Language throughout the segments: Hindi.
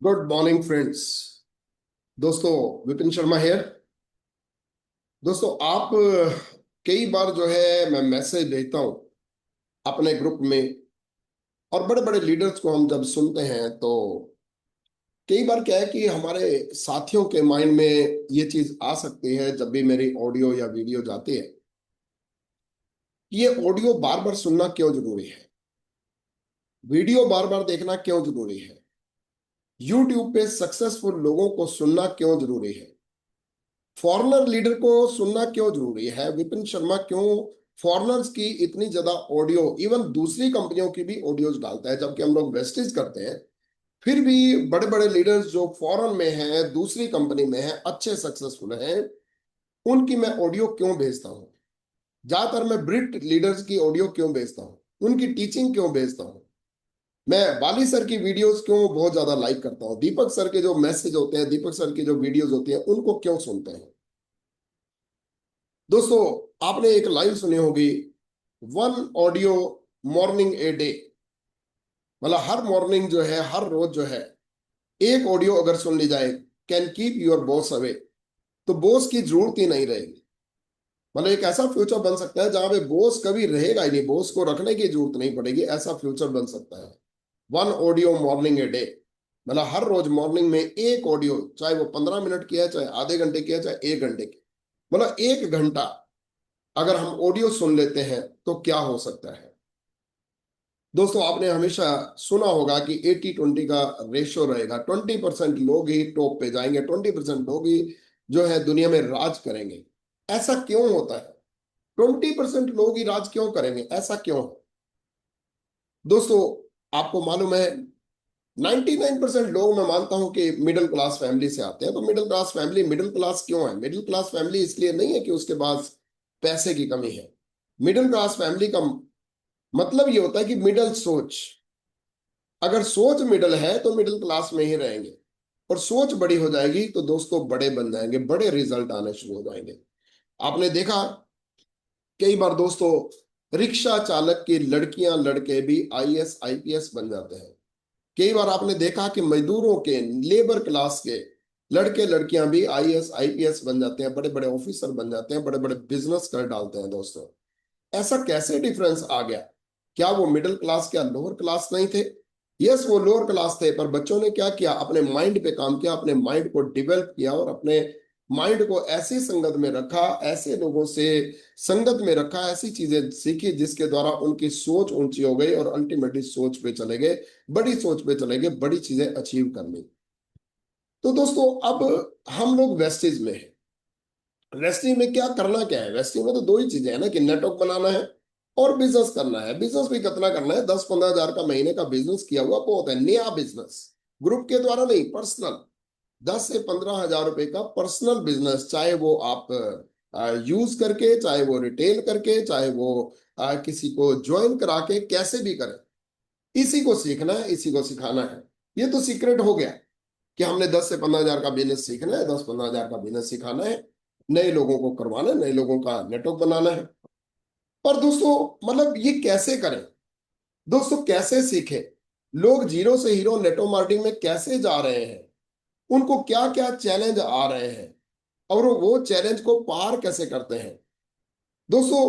Good morning friends. दोस्तों, विपिन शर्मा हियर। दोस्तों, आप कई बार जो है मैं मैसेज भेजता हूं अपने ग्रुप में, और बड़े बड़े लीडर्स को हम जब सुनते हैं तो कई बार क्या है कि हमारे साथियों के माइंड में ये चीज आ सकती है जब भी मेरी ऑडियो या वीडियो जाती है, कि ये ऑडियो बार बार सुनना क्यों जरूरी है, वीडियो बार बार देखना क्यों जरूरी है, यूट्यूब पे सक्सेसफुल लोगों को सुनना क्यों जरूरी है, फॉरेनर लीडर को सुनना क्यों जरूरी है, विपिन शर्मा क्यों फॉरेनर्स की इतनी ज्यादा ऑडियो, इवन दूसरी कंपनियों की भी ऑडियोज डालता है, जबकि हम लोग वेस्टेज करते हैं। फिर भी बड़े बड़े लीडर्स जो फॉरेन में हैं, दूसरी कंपनी में हैं, अच्छे सक्सेसफुल हैं, उनकी मैं ऑडियो क्यों भेजता हूँ। ज्यादातर मैं ब्रिट लीडर्स की ऑडियो क्यों भेजता हूँ, उनकी टीचिंग क्यों भेजता हूँ, मैं बाली सर की वीडियोस क्यों बहुत ज्यादा लाइक करता हूँ, दीपक सर के जो मैसेज होते हैं, दीपक सर की जो वीडियोस होती हैं, उनको क्यों सुनते हैं। दोस्तों, आपने एक लाइन सुनी होगी, one audio morning a day. मतलब हर मॉर्निंग जो है, हर रोज जो है, एक ऑडियो अगर सुन ली जाए, can keep your boss away, तो बॉस की जरूरत ही नहीं रहेगी। मतलब एक ऐसा फ्यूचर बन सकता है जहां पे बॉस कभी रहेगा ही नहीं, बॉस को रखने की जरूरत नहीं पड़ेगी, ऐसा फ्यूचर बन सकता है। One audio morning a day, मतलब हर रोज मॉर्निंग में एक ऑडियो, चाहे वो 15 मिनट की है, चाहे आधे घंटे की है, चाहे 1 घंटे की, मतलब 1 घंटा अगर हम ऑडियो सुन लेते हैं तो क्या हो सकता है। दोस्तों, आपने हमेशा सुना होगा कि 80-20 का रेशियो रहेगा, 20% लोग ही टॉप पे जाएंगे, 20% लोग ही जो है दुनिया में राज करेंगे। ऐसा क्यों होता है? 20% लोग ही राज क्यों करेंगे, ऐसा क्यों है? दोस्तों, आपको मालूम है 99% लोग, मैं मानता हूं कि मिडिल क्लास फैमिली से आते हैं। तो middle class family middle class क्यों है? मिडिल क्लास फैमिली इसलिए नहीं है कि उसके पास पैसे की कमी है। मिडिल क्लास फैमिली का मतलब ये होता है कि मिडिल सोच। अगर सोच मिडिल है तो मिडिल क्लास में ही रहेंगे, और सोच बड़ी हो जाएगी तो दोस्तों बड़े बन जाएंगे, बड़े रिजल्ट आने शुरू हो जाएंगे। आपने देखा कई बार दोस्तों, रिक्शा चालक की लड़कियां लड़के भी आईएएस आईपीएस बन जाते हैं। कई बार आपने देखा कि मजदूरों के, लेबर क्लास के लड़के लड़कियां भी आईएएस आईपीएस बन जाते हैं, बड़े बड़े ऑफिसर बन जाते हैं, बड़े बड़े बिजनेस कर डालते हैं। दोस्तों, ऐसा कैसे डिफरेंस आ गया? क्या वो मिडिल क्लास, क्या लोअर क्लास नहीं थे? यस, वो लोअर क्लास थे, पर बच्चों ने क्या किया, अपने माइंड पे काम किया, अपने माइंड को डेवलप किया, और अपने माइंड को ऐसी संगत में रखा, ऐसे लोगों से संगत में रखा, ऐसी चीजें सीखी जिसके द्वारा उनकी सोच ऊंची हो गई, और अल्टीमेटली सोच पे चले गए, बड़ी सोच पे चले गए, बड़ी चीजें अचीव कर ली। तो दोस्तों, अब हम लोग वेस्टेज में हैं। वेस्टिंग में क्या करना, क्या है वेस्टिंग में? तो दो ही चीजें है ना, कि नेटवर्क बनाना है और बिजनेस करना है। बिजनेस भी कितना करना है? 10-15 हजार का महीने का बिजनेस किया हुआ बहुत है, नया बिजनेस, ग्रुप के द्वारा नहीं, पर्सनल। 10 से 15 हजार रुपए का पर्सनल बिजनेस, चाहे वो आप यूज करके, चाहे वो रिटेल करके, चाहे वो किसी को ज्वाइन करा के, कैसे भी करें, इसी को सीखना है, इसी को सिखाना है। ये तो सीक्रेट हो गया कि हमने 10 से 15 हजार का बिजनेस सीखना है, 10-15 हजार का बिजनेस सिखाना है, नए लोगों को करवाना है, नए लोगों का नेटवर्क बनाना है। पर दोस्तों, मतलब ये कैसे करें? दोस्तों, कैसे सीखें? लोग जीरो से हीरो नेटवर्क मार्केटिंग में कैसे जा रहे हैं? उनको क्या क्या चैलेंज आ रहे हैं, और वो चैलेंज को पार कैसे करते हैं? दोस्तों,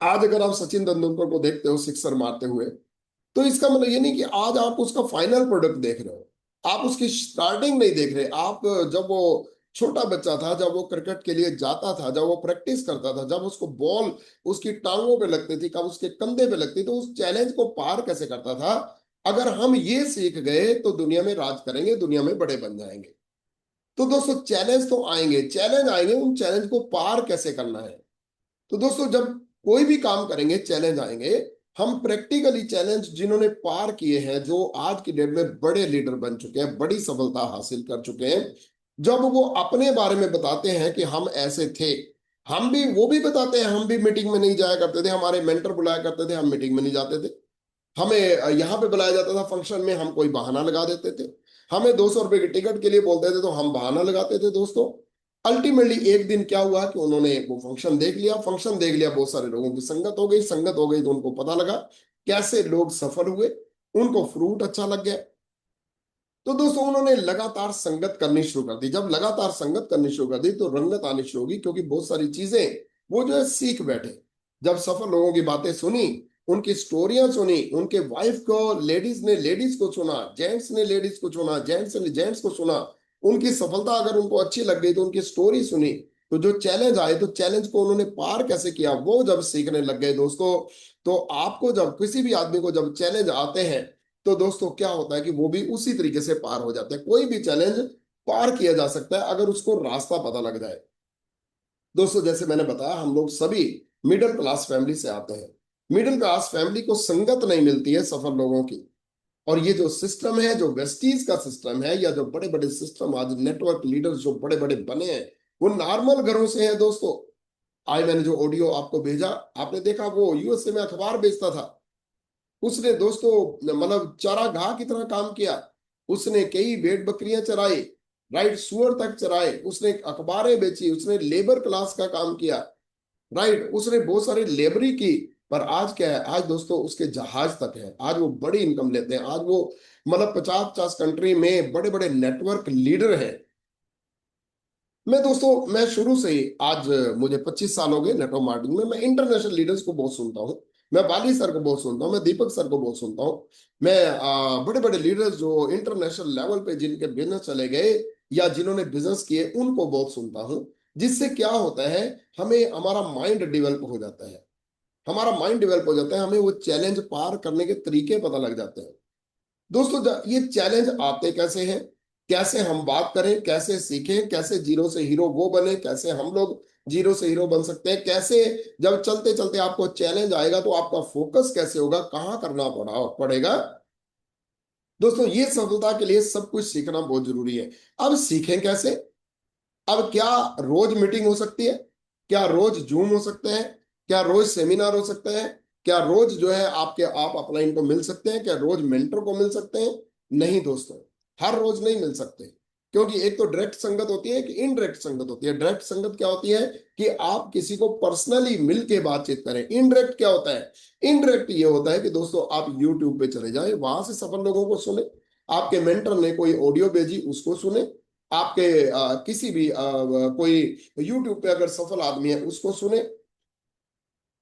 आज अगर आप सचिन तेंदुलकर को देखते हो सिक्सर मारते हुए, तो इसका मतलब ये नहीं कि आज आप उसका फाइनल प्रोडक्ट देख रहे हो, आप उसकी स्टार्टिंग नहीं देख रहे। आप जब वो छोटा बच्चा था, जब वो क्रिकेट के लिए जाता था, जब वो प्रैक्टिस करता था, जब उसको बॉल उसकी टांगों पे लगती थी, कब उसके कंधे पे लगती, तो उस चैलेंज को पार कैसे करता था। अगर हम ये सीख गए तो दुनिया में राज करेंगे, दुनिया में बड़े बन जाएंगे। तो दोस्तों, चैलेंज तो आएंगे, चैलेंज आएंगे, उन चैलेंज को पार कैसे करना है। तो दोस्तों, जब कोई भी काम करेंगे चैलेंज आएंगे। हम प्रैक्टिकली चैलेंज जिन्होंने पार किए हैं, जो आज की डेट में बड़े लीडर बन चुके हैं, बड़ी सफलता हासिल कर चुके हैं, जब वो अपने बारे में बताते हैं कि हम ऐसे थे, हम भी, वो भी बताते हैं, हम भी मीटिंग में नहीं जाया करते थे, हमारे मेंटर बुलाया करते थे, हम मीटिंग में नहीं जाते थे, हमें यहाँ पे बुलाया जाता था फंक्शन में, हम कोई बहाना लगा देते थे, हमें 200 रुपए की टिकट के लिए बोलते थे तो हम बहाना लगाते थे। दोस्तों, अल्टीमेटली एक दिन क्या हुआ कि उन्होंने वो फंक्शन देख लिया, फंक्शन देख लिया, बहुत सारे लोगों की संगत हो गई, संगत हो गई तो उनको पता लगा कैसे लोग सफल हुए, उनको फ्रूट अच्छा लग गया। तो दोस्तों उन्होंने लगातार संगत करनी शुरू कर दी। जब लगातार संगत करनी शुरू कर दी तो रंगत आनी शुरू होगी, क्योंकि बहुत सारी चीजें वो जो है सीख बैठे। जब सफल लोगों की बातें सुनी, उनकी स्टोरियां सुनी, उनके वाइफ को, लेडीज ने लेडीज को सुना, जेंट्स ने लेडीज को सुना, जेंट्स ने जेंट्स को सुना, उनकी सफलता अगर उनको अच्छी लग गई तो उनकी स्टोरी सुनी, तो जो चैलेंज आए तो चैलेंज को उन्होंने पार कैसे किया वो जब सीखने लग गए दोस्तों। तो आपको जब किसी भी आदमी को जब चैलेंज आते हैं तो दोस्तों क्या होता है कि वो भी उसी तरीके से पार हो जाता है। कोई भी चैलेंज पार किया जा सकता है अगर उसको रास्ता पता लग जाए। दोस्तों जैसे मैंने बताया, हम लोग सभी मिडिल क्लास फैमिली से आते हैं। मिडिल क्लास फैमिली को संगत नहीं मिलती है सफल लोगों की। और ये जो सिस्टम है, जो वेस्टीज का सिस्टम है, या जो बड़े बड़े सिस्टम आज नेटवर्क लीडर्स जो बड़े बड़े बने हैं, वो नॉर्मल घरों से है दोस्तों। आज मैंने जो ऑडियो आपको भेजा, आपने देखा वो यूएसए में अखबार बेचता था। उसने दोस्तों मतलब चारागाह की तरह काम किया। उसने कई भेड़ बकरियां चराई, राइट, सुअर तक चराए, उसने अखबारें बेची, उसने लेबर क्लास का काम किया, राइट, उसने बहुत सारी लेबरी की। पर आज क्या है, आज दोस्तों उसके जहाज तक है। आज वो बड़ी इनकम लेते हैं। आज वो मतलब 50-50 कंट्री में बड़े बड़े नेटवर्क लीडर हैं। मैं दोस्तों, मैं शुरू से ही आज मुझे 25 साल हो गए नेटवर्क मार्केटिंग में। मैं इंटरनेशनल लीडर्स को बहुत सुनता हूँ। मैं बाली सर को बहुत सुनता हूँ, मैं दीपक सर को बहुत सुनता हूँ। मैं बड़े बड़े लीडर्स जो इंटरनेशनल लेवल पे जिनके बिजनेस चले गए या जिन्होंने बिजनेस किए उनको बहुत सुनता हूँ। जिससे क्या होता है, हमें हमारा माइंड डेवलप हो जाता है। हमारा माइंड डेवलप हो जाता है, हमें वो चैलेंज पार करने के तरीके पता लग जाते हैं। दोस्तों ये चैलेंज आते कैसे हैं, कैसे हम बात करें, कैसे सीखें, कैसे जीरो से हीरो वो बने, कैसे हम लोग जीरो से हीरो बन सकते हैं, कैसे जब चलते चलते आपको चैलेंज आएगा तो आपका फोकस कैसे होगा, कहाँ करना पड़ेगा। दोस्तों ये सफलता के लिए सब कुछ सीखना बहुत जरूरी है। अब सीखें कैसे। अब क्या रोज मीटिंग हो सकती है? क्या रोज जूम हो सकते हैं? क्या रोज सेमिनार हो सकते हैं? क्या रोज जो है आपके आप अपलाइन को मिल सकते हैं? क्या रोज मेंटर को मिल सकते हैं? नहीं दोस्तों, हर रोज नहीं मिल सकते। क्योंकि एक तो डायरेक्ट संगत होती है, एक इनडायरेक्ट संगत होती है। डायरेक्ट संगत क्या होती है कि आप किसी को पर्सनली मिल के बातचीत करें। इनडायरेक्ट क्या होता है? इनडायरेक्ट ये होता है कि दोस्तों आप यूट्यूब पे चले जाएं, वहां से सफल लोगों को सुने, आपके मेंटर ने कोई ऑडियो भेजी उसको सुने, आपके किसी भी कोई यूट्यूब पे अगर सफल आदमी है उसको सुने।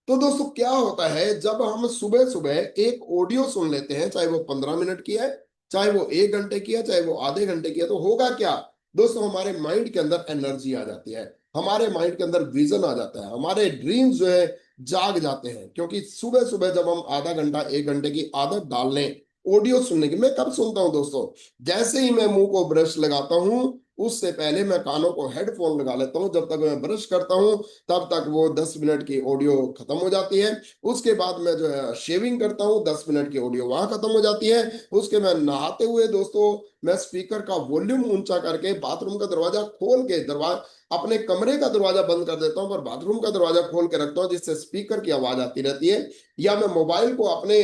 तो दोस्तों क्या होता है, जब हम सुबह सुबह एक ऑडियो सुन लेते हैं, चाहे वो 15 मिनट की है, चाहे वो 1 घंटे की है, चाहे वो आधे घंटे की है, तो होगा क्या दोस्तों, हमारे माइंड के अंदर एनर्जी आ जाती है, हमारे माइंड के अंदर विजन आ जाता है, हमारे ड्रीम्स जो है जाग जाते हैं। क्योंकि सुबह सुबह जब हम आधा घंटा 1 घंटे की आदत डाल लें ऑडियो सुनने की। मैं कब सुनता हूं दोस्तों? जैसे ही मैं मुंह को ब्रश लगाता हूं उससे पहले मैं कानों को हेडफोन लगा लेता हूं। जब तक मैं ब्रश करता हूं तब तक वो 10 मिनट की ऑडियो खत्म हो जाती है। उसके बाद मैं जो है शेविंग करता हूँ, 10 मिनट की ऑडियो वहां खत्म हो जाती है। उसके मैं नहाते हुए दोस्तों मैं स्पीकर का वॉल्यूम ऊंचा करके बाथरूम का दरवाजा खोल के, दरवाजा अपने कमरे का दरवाजा बंद कर देता हूँ पर बाथरूम का दरवाजा खोल के रखता हूँ, जिससे स्पीकर की आवाज आती रहती है। या मैं मोबाइल को अपने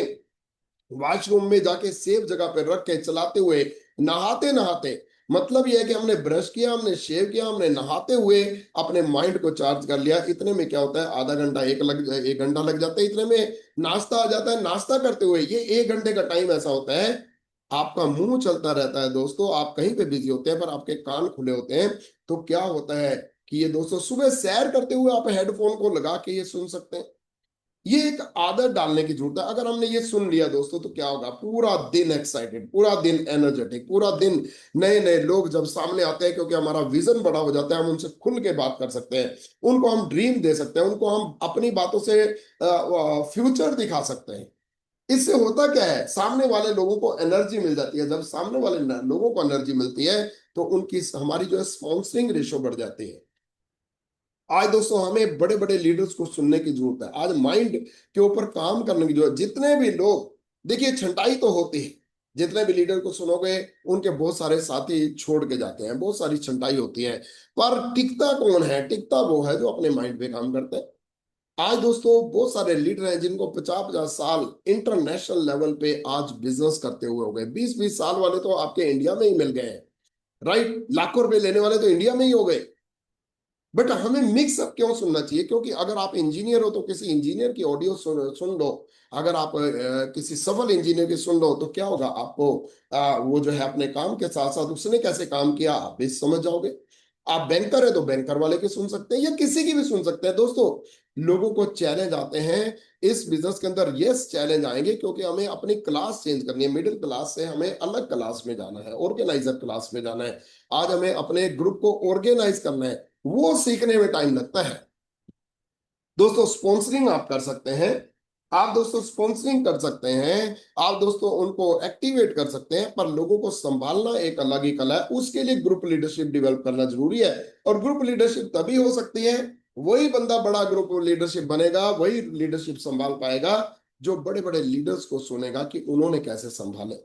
वॉशरूम में जाके सेफ जगह पे रख के चलाते हुए नहाते नहाते, मतलब यह है कि हमने ब्रश किया, हमने शेव किया, हमने नहाते हुए अपने माइंड को चार्ज कर लिया। इतने में क्या होता है, आधा घंटा 1 घंटा लग जाता है। इतने में नाश्ता आ जाता है। नाश्ता करते हुए ये 1 घंटे का टाइम ऐसा होता है, आपका मुंह चलता रहता है दोस्तों, आप कहीं पे बिजी होते हैं पर आपके कान खुले होते हैं। तो क्या होता है कि ये दोस्तों सुबह सैर करते हुए आप हेडफोन को लगा के ये सुन सकते हैं। ये एक आदत डालने की जरूरत है। अगर हमने ये सुन लिया दोस्तों तो क्या होगा, पूरा दिन एक्साइटेड, पूरा दिन एनर्जेटिक, पूरा दिन नए नए लोग जब सामने आते हैं, क्योंकि हमारा विजन बड़ा हो जाता है, हम उनसे खुल के बात कर सकते हैं, उनको हम ड्रीम दे सकते हैं, उनको हम अपनी बातों से फ्यूचर दिखा सकते हैं। इससे होता क्या है, सामने वाले लोगों को एनर्जी मिल जाती है। जब सामने वाले लोगों को एनर्जी मिलती है तो उनकी हमारी जो है स्पॉन्सरिंग रेशो बढ़ जाती है। आज दोस्तों हमें बड़े बड़े लीडर्स को सुनने की जरूरत है। आज माइंड के ऊपर काम करने की जरूरत। जितने भी लोग, देखिए छंटाई तो होती है, जितने भी लीडर को सुनोगे उनके बहुत सारे साथी छोड़ के जाते हैं, बहुत सारी छंटाई होती है। पर टिकता कौन है? टिकता वो है जो अपने माइंड पे काम करते हैं। आज दोस्तों बहुत सारे लीडर हैं जिनको 50-50 साल इंटरनेशनल लेवल पे आज बिजनेस करते हुए हो गए। 20-20 साल वाले तो आपके इंडिया में ही मिल गए हैं, राइट। लाखों रुपए लेने वाले तो इंडिया में ही हो गए। बट हमें मिक्स अप क्यों सुनना चाहिए? क्योंकि अगर आप इंजीनियर हो तो किसी इंजीनियर की ऑडियो सुन लो, अगर आप किसी सफल इंजीनियर की सुन लो, तो क्या होगा आपको, वो जो है अपने काम के साथ साथ उसने कैसे काम किया आप भी समझ जाओगे। आप बैंकर है तो बैंकर वाले की सुन सकते हैं या किसी की भी सुन सकते हैं। दोस्तों, लोगों को चैलेंज आते हैं इस बिजनेस के अंदर, यस चैलेंज आएंगे, क्योंकि हमें अपनी क्लास चेंज करनी है। मिडिल क्लास से हमें अलग क्लास में जाना है, ऑर्गेनाइजर क्लास में जाना है। आज हमें अपने ग्रुप को ऑर्गेनाइज करना है, वो सीखने में टाइम लगता है। दोस्तों, स्पॉन्सरिंग आप कर सकते हैं, आप दोस्तों स्पॉन्सरिंग कर सकते हैं, आप दोस्तों उनको एक्टिवेट कर सकते हैं, पर लोगों को संभालना एक अलग ही कला है। उसके लिए ग्रुप लीडरशिप डेवलप करना जरूरी है। और ग्रुप लीडरशिप तभी हो सकती है, वही बंदा बड़ा ग्रुप लीडरशिप बनेगा, वही लीडरशिप संभाल पाएगा जो बड़े बड़े लीडर्स को सुनेगा कि उन्होंने कैसे संभाले।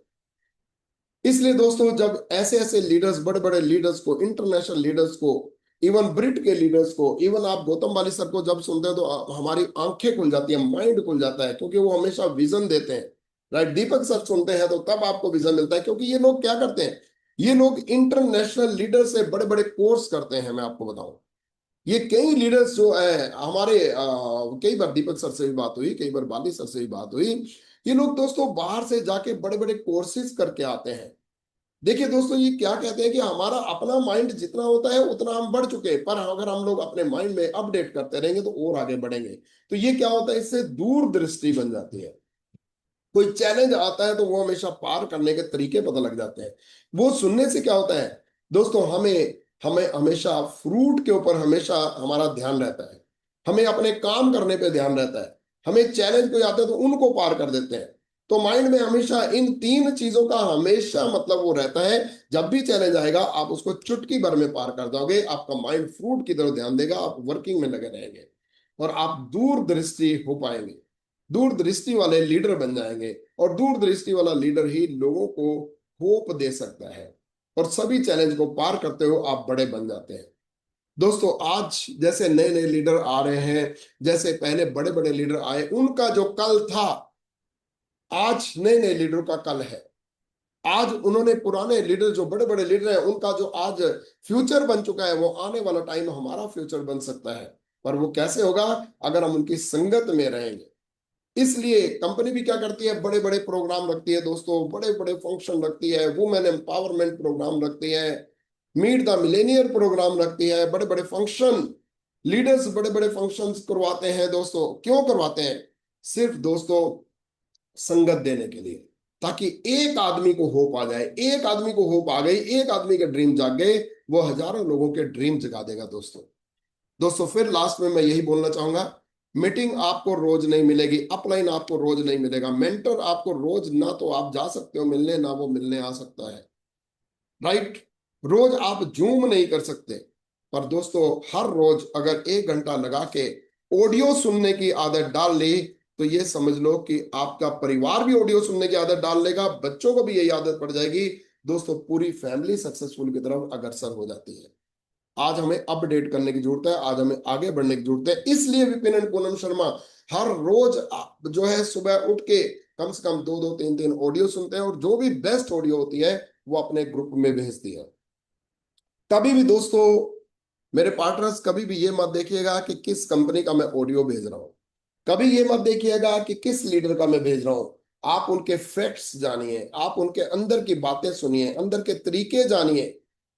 इसलिए दोस्तों, जब ऐसे ऐसे लीडर्स, बड़े बड़े लीडर्स को, इंटरनेशनल लीडर्स को, इवन ब्रिट के लीडर्स को, इवन आप गौतम वाली सर को जब सुनते हैं तो हमारी आंखें खुल जाती है, माइंड खुल जाता है, क्योंकि वो हमेशा विजन देते हैं। राइट, दीपक सर सुनते हैं तो तब आपको विजन मिलता है, क्योंकि ये लोग क्या करते हैं, ये लोग इंटरनेशनल लीडर से बड़े बड़े कोर्स करते हैं। मैं आपको बताऊं, ये कई लीडर्स जो है हमारे, कई बार दीपक सर से भी बात हुई, कई बार बाली सर से भी बात हुई, ये लोग दोस्तों बाहर से जाके बड़े बड़े कोर्सेज करके आते हैं। देखिए दोस्तों, ये क्या कहते हैं कि हमारा अपना माइंड जितना होता है उतना हम बढ़ चुके हैं, पर अगर हम लोग अपने माइंड में अपडेट करते रहेंगे तो और आगे बढ़ेंगे। तो ये क्या होता है, इससे दूरदृष्टि बन जाती है। कोई चैलेंज आता है तो वो हमेशा पार करने के तरीके पता लग जाते हैं। वो सुनने से क्या होता है दोस्तों, हमें हमें हमेशा फ्रूट के ऊपर हमेशा हमारा ध्यान रहता है, हमें अपने काम करने पे ध्यान रहता है, हमें चैलेंज कोई आते हैं तो उनको पार कर देते हैं। तो माइंड में हमेशा इन तीन चीजों का हमेशा मतलब वो रहता है। जब भी चैलेंज आएगा आप उसको चुटकी भर में पार कर दोगे, आपका माइंड फ्रूट की तरफ ध्यान देगा, आप वर्किंग में लगे रहेंगे और आप दूरदृष्टि हो पाएंगे, दूरदृष्टि वाले लीडर बन जाएंगे। और दूरदृष्टि वाला लीडर ही लोगों को होप दे सकता है और सभी चैलेंज को पार करते हुए आप बड़े बन जाते हैं। दोस्तों, आज जैसे नए नए लीडर आ रहे हैं, जैसे पहले बड़े बड़े लीडर आए, उनका जो कल था आज नए नए लीडरों का कल है। आज उन्होंने, पुराने लीडर जो बड़े बड़े लीडर हैं, उनका जो आज फ्यूचर बन चुका है, वो आने वाला टाइम हमारा फ्यूचर बन सकता है। पर वो कैसे होगा, अगर हम उनकी संगत में रहेंगे। इसलिए कंपनी भी क्या करती है, बड़े बड़े प्रोग्राम रखती है दोस्तों, बड़े बड़े फंक्शन रखती है, वुमेन एम्पावरमेंट प्रोग्राम रखती है, मीट द मिलेनियर प्रोग्राम रखती है, बड़े बड़े फंक्शन, लीडर्स बड़े बड़े फंक्शंस करवाते हैं दोस्तों। क्यों करवाते हैं? सिर्फ दोस्तों संगत देने के लिए, ताकि एक आदमी को होप आ जाए, एक आदमी को होप आ गई, एक आदमी के ड्रीम जाग गए, वो हजारों लोगों के ड्रीम जगा देगा दोस्तों। दोस्तों, फिर लास्ट में मैं यही बोलना चाहूंगा, मीटिंग आपको रोज नहीं मिलेगी, अपलाइन आपको रोज नहीं मिलेगा, मेंटर आपको रोज, ना तो आप जा सकते हो मिलने, ना वो मिलने आ सकता है। राइट, रोज आप जूम नहीं कर सकते, पर दोस्तों हर रोज अगर 1 घंटा लगा के ऑडियो सुनने की आदत डाल ली, तो ये समझ लो कि आपका परिवार भी ऑडियो सुनने की आदत डाल लेगा, बच्चों को भी यही आदत पड़ जाएगी। दोस्तों, पूरी फैमिली सक्सेसफुल की तरफ अग्रसर हो जाती है। आज हमें अपडेट करने की जरूरत है, आज हमें आगे बढ़ने की जरूरत है। इसलिए विपिन एंड पूनम शर्मा हर रोज जो है सुबह उठ के कम से कम 2 2 3 3 ऑडियो सुनते हैं, और जो भी बेस्ट ऑडियो होती है वो अपने ग्रुप में भेजती है। कभी भी दोस्तों, मेरे पार्टनर्स, कभी भी ये मत देखिएगा कि किस कंपनी का मैं ऑडियो भेज रहा हूं, कभी ये मत देखिएगा कि किस लीडर का मैं भेज रहा हूं। आप उनके फैक्ट्स जानिए, आप उनके अंदर की बातें सुनिए, अंदर के तरीके जानिए।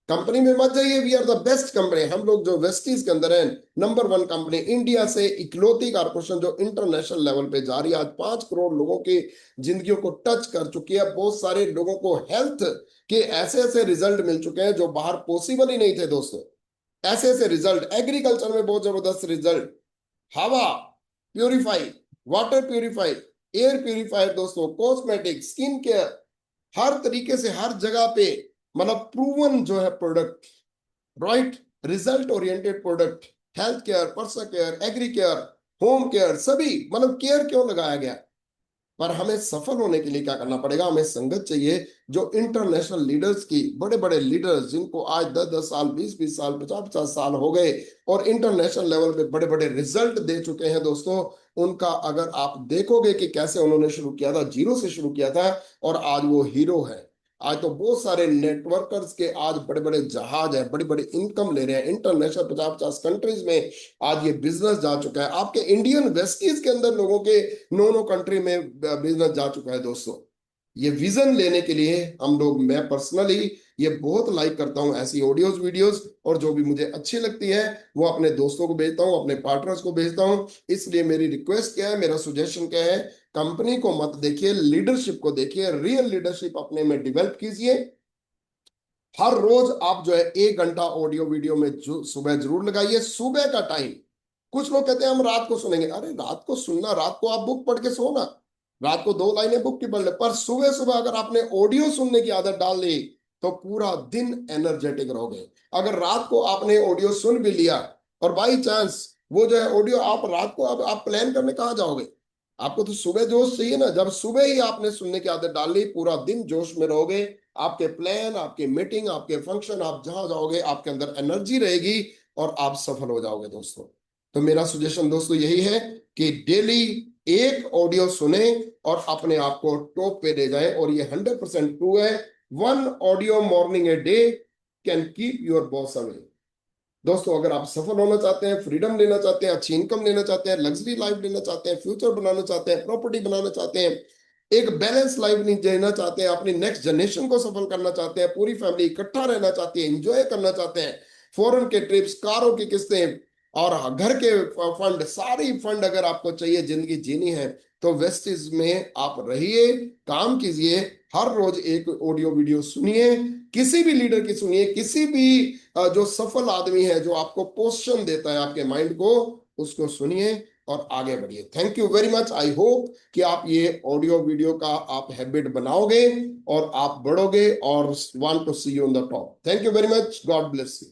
कंपनी में मत जाइए we are the best company, हम लोग जो वेस्टीज के अंदर हैं नंबर 1 कंपनी, इंडिया से इकलौती कारपोरेशन जो इंटरनेशनल लेवल पे जा रही है, आज 5 करोड़ लोगों की जिंदगियों को टच कर चुकी है। बहुत सारे लोगों को हेल्थ के ऐसे ऐसे रिजल्ट मिल चुके हैं जो बाहर पॉसिबल ही नहीं थे दोस्तों। ऐसे ऐसे रिजल्ट, एग्रीकल्चर में बहुत जबरदस्त रिजल्ट, हवा purify, water purify, air purifier दोस्तों, कॉस्मेटिक, स्किन केयर, हर तरीके से हर जगह पे मतलब प्रूवन जो है product, right, result oriented product, health care, personal care, agri care, home care, सभी मतलब केयर क्यों लगाया गया। पर हमें सफल होने के लिए क्या करना पड़ेगा, हमें संगत चाहिए जो इंटरनेशनल लीडर्स की, बड़े बड़े लीडर्स जिनको आज 10 10 साल, 20 20 साल, 50 50 साल हो गए और इंटरनेशनल लेवल पे बड़े बड़े रिजल्ट दे चुके हैं दोस्तों। उनका अगर आप देखोगे कि कैसे उन्होंने शुरू किया था, जीरो से शुरू किया था और आज वो हीरो है। आज तो बहुत सारे नेटवर्कर्स के आज बड़े बड़े जहाज है, बड़ी बड़ी इनकम ले रहे हैं इंटरनेशनल, 50-50 कंट्रीज में आज ये बिजनेस जा चुका है। आपके इंडियन वेस्टीज के अंदर लोगों के 9 कंट्री में बिजनेस जा चुका है दोस्तों। ये विजन लेने के लिए हम लोग, मैं पर्सनली ये बहुत लाइक करता हूं ऐसी ऑडियोज वीडियोस, और जो भी मुझे अच्छी लगती है वो अपने दोस्तों को भेजता हूं, अपने पार्टनर्स को भेजता हूं। इसलिए मेरी रिक्वेस्ट क्या है, मेरा सुजेशन क्या है, कंपनी को मत देखिए, लीडरशिप को देखिए, रियल लीडरशिप अपने में डेवलप कीजिए। हर रोज आप जो है 1 घंटा ऑडियो वीडियो में सुबह जरूर लगाइए, सुबह का टाइम। कुछ लोग कहते हैं हम रात को सुनेंगे, अरे रात को सुनना, रात को आप बुक पढ़ के सोना, रात को 2 लाइनें बुक की पढ़ ले, पर सुबह सुबह अगर आपने ऑडियो सुनने की आदत डाल ली तो पूरा दिन एनर्जेटिक रहोगे। अगर रात को आपने ऑडियो सुन भी लिया और बाई चांस वो जो है ऑडियो आप रात को, अब आप प्लान करने कहाँ जाओगे, आपको तो सुबह जोश चाहिए ना। जब सुबह ही आपने सुनने की आदत डाल ली, पूरा दिन जोश में रहोगे, आपके प्लान, आपके मीटिंग, आपके फंक्शन, आप जहां जाओगे आपके अंदर एनर्जी रहेगी और आप सफल हो जाओगे दोस्तों। तो मेरा सजेशन दोस्तों यही है कि डेली एक ऑडियो सुने और अपने आप को टॉप पे ले जाए, और ये 100% ट्रू है। 1 audio morning a day can keep your boss away. दोस्तों अगर आप सफल होना चाहते हैं, फ्रीडम लेना चाहते हैं, अच्छी इनकम लेना चाहते हैं, लग्जरी लाइफ लेना चाहते हैं, फ्यूचर बनाना चाहते हैं, प्रॉपर्टी बनाना चाहते हैं, एक बैलेंस लाइफ जीना चाहते हैं, अपनी नेक्स्ट जनरेशन को सफल करना चाहते हैं, पूरी फैमिली इकट्ठा रहना चाहती है, एंजॉय करना चाहते हैं, फॉरेन के ट्रिप्स, कारों की किस्तें और घर के फंड, सारी फंड अगर आपको चाहिए, जिंदगी जीनी है, तो वेस्टिज में आप रहिए, काम कीजिए, हर रोज एक ऑडियो वीडियो सुनिए, किसी भी लीडर की सुनिए, किसी भी जो सफल आदमी है जो आपको पोस्चर देता है आपके माइंड को, उसको सुनिए और आगे बढ़िए। Thank you very much. I hope कि आप ये ऑडियो वीडियो का आप हैबिट बनाओगे और आप बढ़ोगे और want to see you on the top. Thank you very much, God bless you.